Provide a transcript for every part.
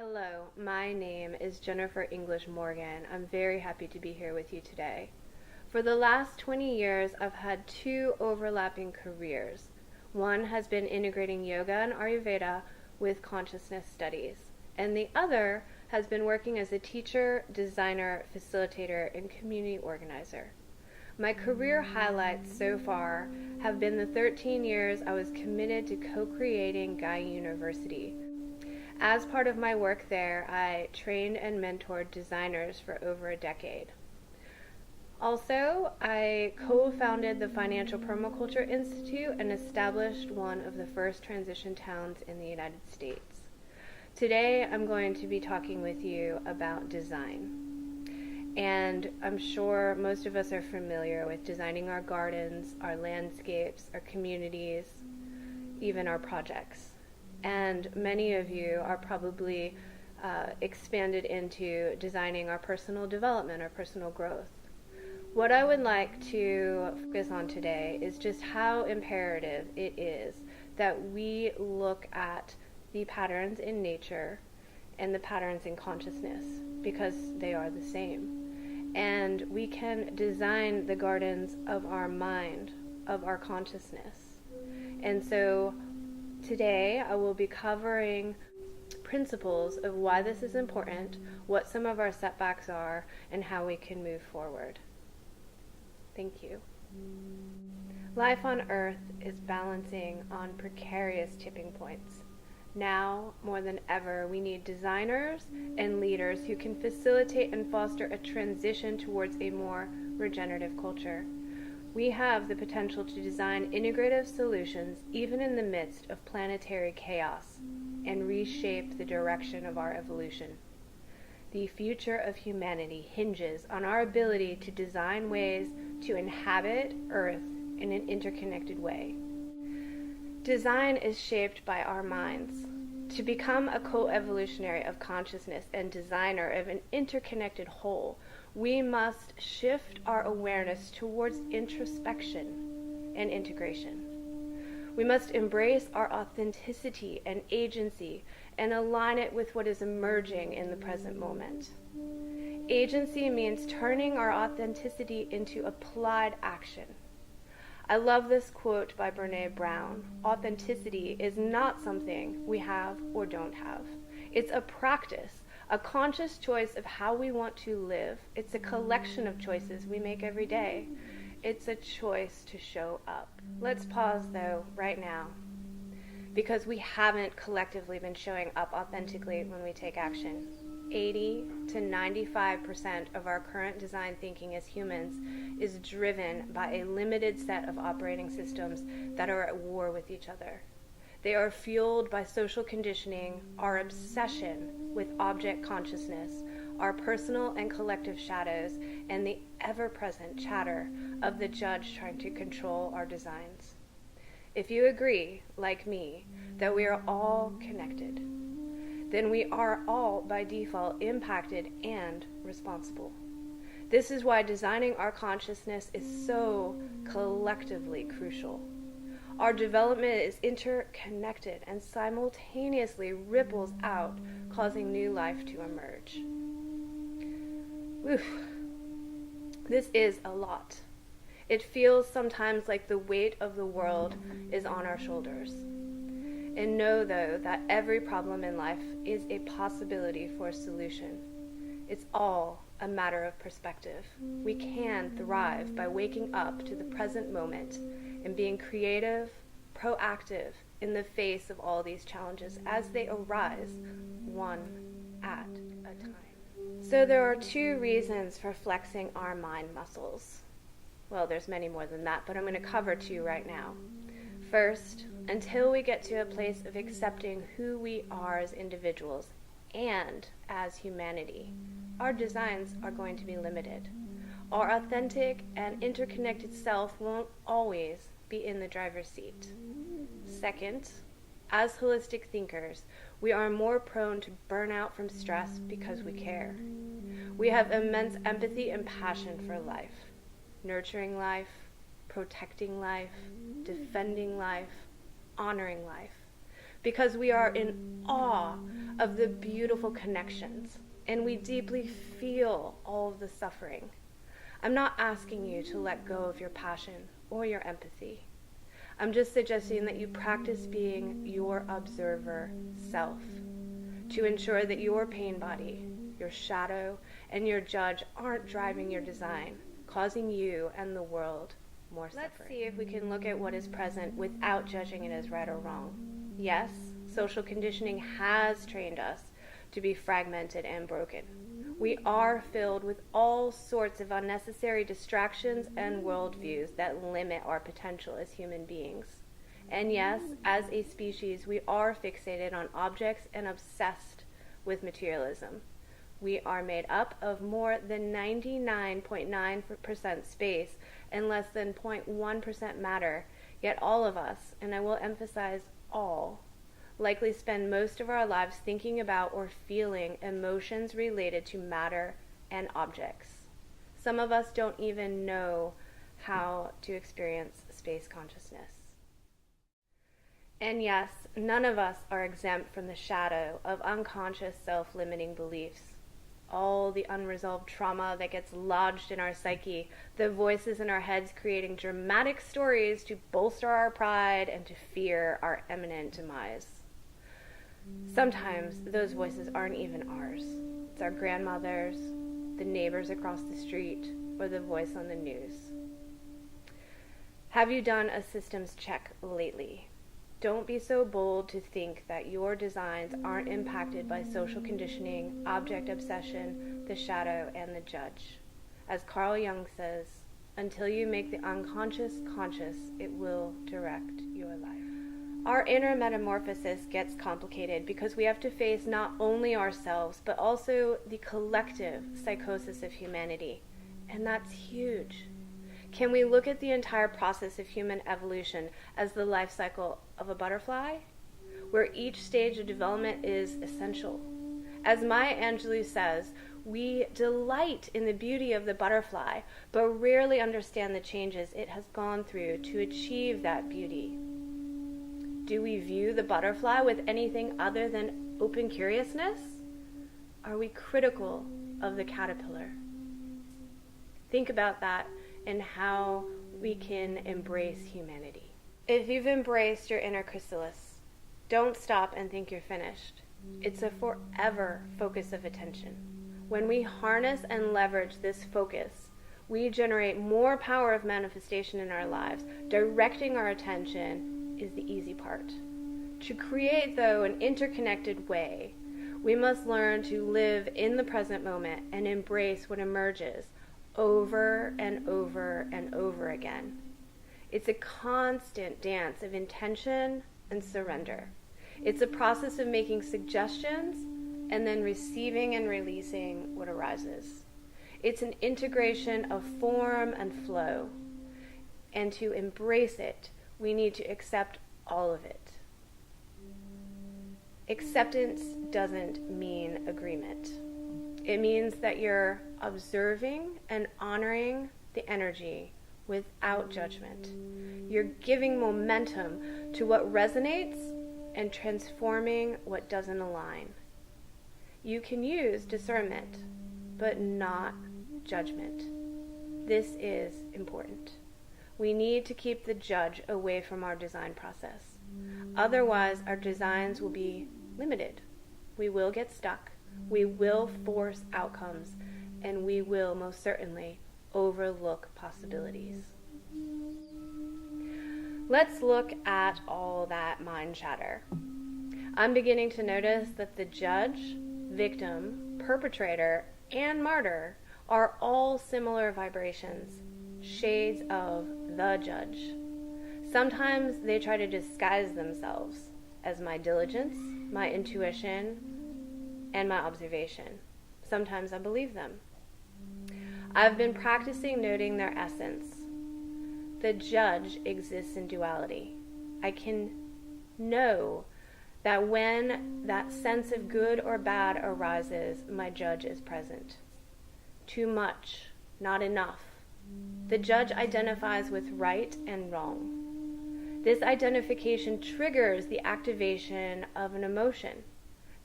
Hello, my name is Jennifer English Morgan. I'm very happy to be here with you today. For the last 20 years, I've had two overlapping careers. One has been integrating yoga and Ayurveda with consciousness studies, and the other has been working as a teacher, designer, facilitator, and community organizer. My career highlights so far have been the 13 years I was committed to co-creating Gaia University. As part of my work there, I trained and mentored designers for over a decade. Also, I co-founded the Financial Permaculture Institute and established one of the first transition towns in the United States. Today, I'm going to be talking with you about design. And I'm sure most of us are familiar with designing our gardens, our landscapes, our communities, even our projects. And many of you are probably expanded into designing our personal development, our personal growth. What I would like to focus on today is just how imperative it is that we look at the patterns in nature and the patterns in consciousness, because they are the same. And we can design the gardens of our mind, of our consciousness. And so today, I will be covering principles of why this is important, what some of our setbacks are, and how we can move forward. Thank you. Life on Earth is balancing on precarious tipping points. Now, more than ever, we need designers and leaders who can facilitate and foster a transition towards a more regenerative culture. We have the potential to design integrative solutions even in the midst of planetary chaos and reshape the direction of our evolution. The future of humanity hinges on our ability to design ways to inhabit Earth in an interconnected way. Design is shaped by our minds. To become a co-evolutionary of consciousness and designer of an interconnected whole, we must shift our awareness towards introspection and integration. We must embrace our authenticity and agency and align it with what is emerging in the present moment. Agency means turning our authenticity into applied action. I love this quote by Brené Brown. Authenticity is not something we have or don't have. It's a practice, a conscious choice of how we want to live. It's a collection of choices we make every day. It's a choice to show up. Let's pause, though, right now, because we haven't collectively been showing up authentically when we take action. 80 to 95% of our current design thinking as humans is driven by a limited set of operating systems that are at war with each other. They are fueled by social conditioning, our obsession with object consciousness, our personal and collective shadows, and the ever-present chatter of the judge trying to control our designs. If you agree, like me, that we are all connected, then we are all by default impacted and responsible. This is why designing our consciousness is so collectively crucial. Our development is interconnected and simultaneously ripples out, causing new life to emerge. Oof. This is a lot. It feels sometimes like the weight of the world is on our shoulders. And know, though, that every problem in life is a possibility for a solution. It's all a matter of perspective. We can thrive by waking up to the present moment and being creative, proactive in the face of all these challenges as they arise, one at a time. So there are two reasons for flexing our mind muscles. Well, there's many more than that, but I'm going to cover two right now. First, until we get to a place of accepting who we are as individuals and as humanity, our designs are going to be limited. Our authentic and interconnected self won't always be in the driver's seat. Second, as holistic thinkers, we are more prone to burnout from stress because we care. We have immense empathy and passion for life, nurturing life, protecting life, defending life, honoring life, because we are in awe of the beautiful connections, and we deeply feel all of the suffering. I'm not asking you to let go of your passion or your empathy. I'm just suggesting that you practice being your observer self to ensure that your pain body, your shadow, and your judge aren't driving your design, causing you and the world more suffering. Let's see if we can look at what is present without judging it as right or wrong. Yes, social conditioning has trained us to be fragmented and broken. We are filled with all sorts of unnecessary distractions and worldviews that limit our potential as human beings. And yes, as a species, we are fixated on objects and obsessed with materialism. We are made up of more than 99.9% space and less than 0.1% matter, yet all of us, and I will emphasize all, likely spend most of our lives thinking about or feeling emotions related to matter and objects. Some of us don't even know how to experience space consciousness. And yes, none of us are exempt from the shadow of unconscious self-limiting beliefs. All the unresolved trauma that gets lodged in our psyche, the voices in our heads creating dramatic stories to bolster our pride and to fear our imminent demise. Sometimes those voices aren't even ours. It's our grandmother's, the neighbors across the street, or the voice on the news. Have you done a systems check lately? Don't be so bold to think that your designs aren't impacted by social conditioning, object obsession, the shadow, and the judge. As Carl Jung says, until you make the unconscious conscious, it will direct your life. Our inner metamorphosis gets complicated because we have to face not only ourselves, but also the collective psychosis of humanity. And that's huge. Can we look at the entire process of human evolution as the life cycle of a butterfly, where each stage of development is essential? As Maya Angelou says, we delight in the beauty of the butterfly, but rarely understand the changes it has gone through to achieve that beauty. Do we view the butterfly with anything other than open curiousness? Are we critical of the caterpillar? Think about that and how we can embrace humanity. If you've embraced your inner chrysalis, don't stop and think you're finished. It's a forever focus of attention. When we harness and leverage this focus, we generate more power of manifestation in our lives. Directing our attention is the easy part. To create, though, an interconnected way, we must learn to live in the present moment and embrace what emerges over and over and over again. It's a constant dance of intention and surrender. It's a process of making suggestions and then receiving and releasing what arises. It's an integration of form and flow. And to embrace it, we need to accept all of it. Acceptance doesn't mean agreement. It means that you're observing and honoring the energy without judgment. You're giving momentum to what resonates and transforming what doesn't align. You can use discernment, but not judgment. This is important. We need to keep the judge away from our design process. Otherwise, our designs will be limited. We will get stuck. We will force outcomes, and we will most certainly overlook possibilities. Let's look at all that mind chatter. I'm beginning to notice that the judge, victim, perpetrator, and martyr are all similar vibrations, shades of the judge. Sometimes they try to disguise themselves as my diligence, my intuition, and my observation. Sometimes I believe them. I've been practicing noting their essence. The judge exists in duality. I can know that when that sense of good or bad arises, my judge is present. Too much, not enough. The judge identifies with right and wrong. This identification triggers the activation of an emotion.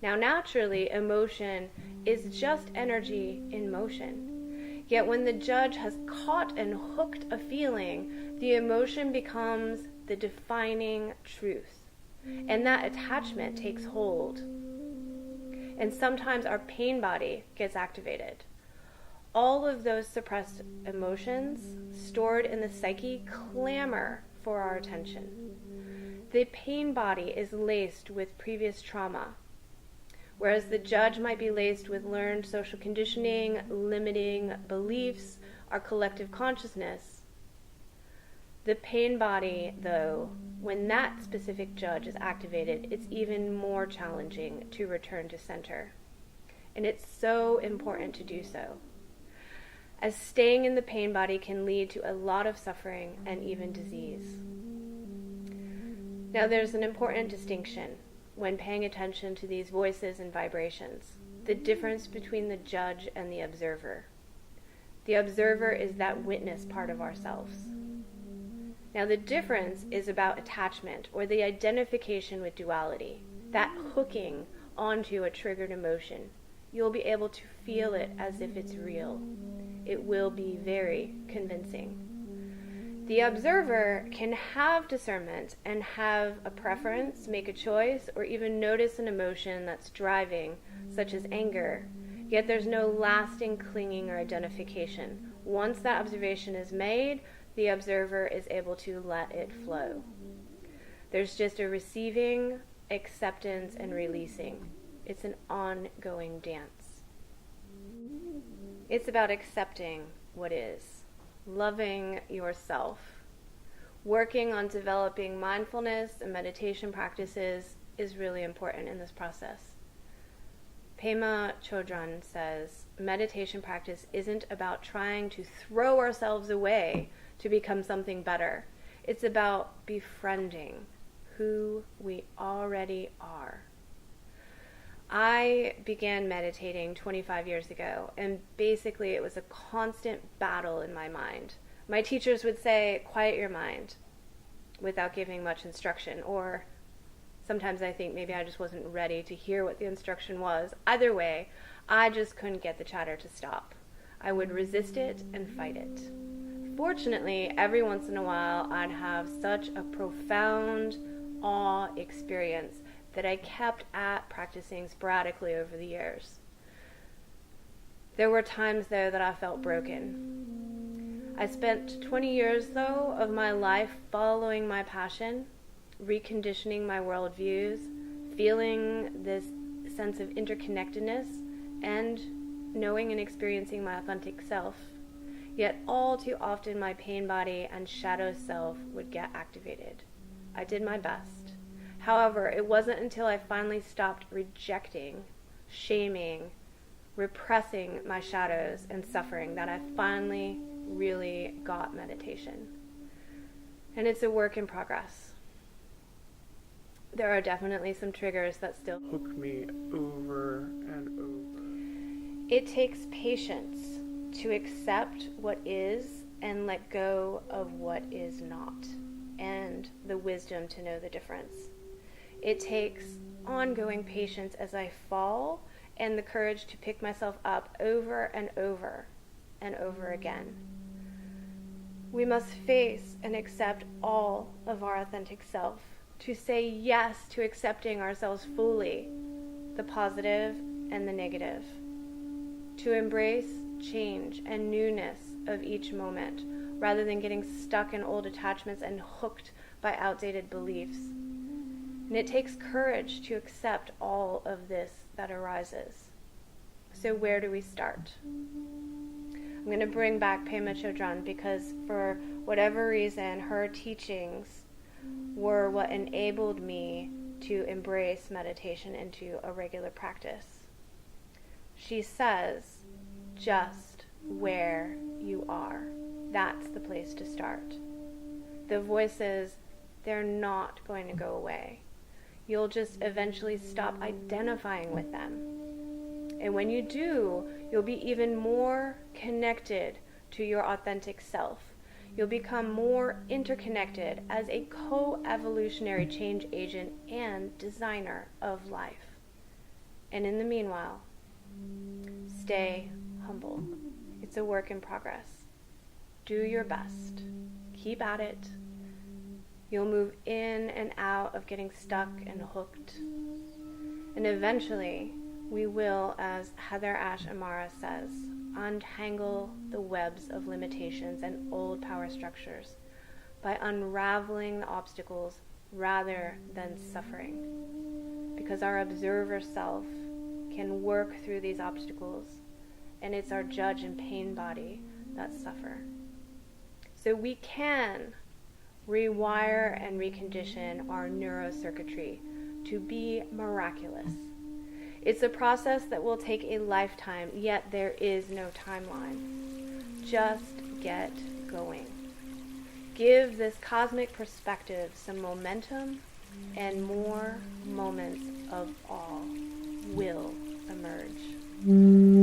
Now, naturally, emotion is just energy in motion. Yet when the judge has caught and hooked a feeling, the emotion becomes the defining truth. And that attachment takes hold. And sometimes our pain body gets activated. All of those suppressed emotions stored in the psyche clamor for our attention. The pain body is laced with previous trauma, whereas the judge might be laced with learned social conditioning, limiting beliefs, our collective consciousness. The pain body, though, when that specific judge is activated, it's even more challenging to return to center. And it's so important to do so, as staying in the pain body can lead to a lot of suffering and even disease. Now, there's an important distinction when paying attention to these voices and vibrations, the difference between the judge and the observer. The observer is that witness part of ourselves. Now, the difference is about attachment, or the identification with duality, that hooking onto a triggered emotion. You'll be able to feel it as if it's real. It will be very convincing. The observer can have discernment and have a preference, make a choice, or even notice an emotion that's driving, such as anger. Yet there's no lasting clinging or identification. Once that observation is made, the observer is able to let it flow. There's just a receiving, acceptance, and releasing. It's an ongoing dance. It's about accepting what is, loving yourself. Working on developing mindfulness and meditation practices is really important in this process. Pema Chodron says, meditation practice isn't about trying to throw ourselves away to become something better. It's about befriending who we already are. I began meditating 25 years ago, and basically it was a constant battle in my mind. My teachers would say, quiet your mind, without giving much instruction, or sometimes I think maybe I just wasn't ready to hear what the instruction was. Either way, I just couldn't get the chatter to stop. I would resist it and fight it. Fortunately, every once in a while, I'd have such a profound awe experience that I kept at practicing sporadically over the years. There were times, though, that I felt broken. I spent 20 years, though, of my life following my passion, reconditioning my worldviews, feeling this sense of interconnectedness, and knowing and experiencing my authentic self. Yet all too often my pain body and shadow self would get activated. I did my best. However, it wasn't until I finally stopped rejecting, shaming, repressing my shadows and suffering that I finally really got meditation. And it's a work in progress. There are definitely some triggers that still hook me over and over. It takes patience to accept what is and let go of what is not, and the wisdom to know the difference. It takes ongoing patience as I fall, and the courage to pick myself up over and over and over again. We must face and accept all of our authentic self, to say yes to accepting ourselves fully, the positive and the negative, to embrace change and newness of each moment, rather than getting stuck in old attachments and hooked by outdated beliefs. And it takes courage to accept all of this that arises. So where do we start? I'm going to bring back Pema Chodron because for whatever reason, her teachings were what enabled me to embrace meditation into a regular practice. She says, just where you are. That's the place to start. The voices, they're not going to go away. You'll just eventually stop identifying with them. And when you do, you'll be even more connected to your authentic self. You'll become more interconnected as a co-evolutionary change agent and designer of life. And in the meanwhile, stay humble. It's a work in progress. Do your best. Keep at it. You'll move in and out of getting stuck and hooked. And eventually, we will, as Heather Ash Amara says, untangle the webs of limitations and old power structures by unraveling the obstacles rather than suffering. Because our observer self can work through these obstacles, and it's our judge and pain body that suffer. So we can rewire and recondition our neurocircuitry to be miraculous. It's a process that will take a lifetime, yet there is no timeline. Just get going. Give this cosmic perspective some momentum, and more moments of awe will emerge.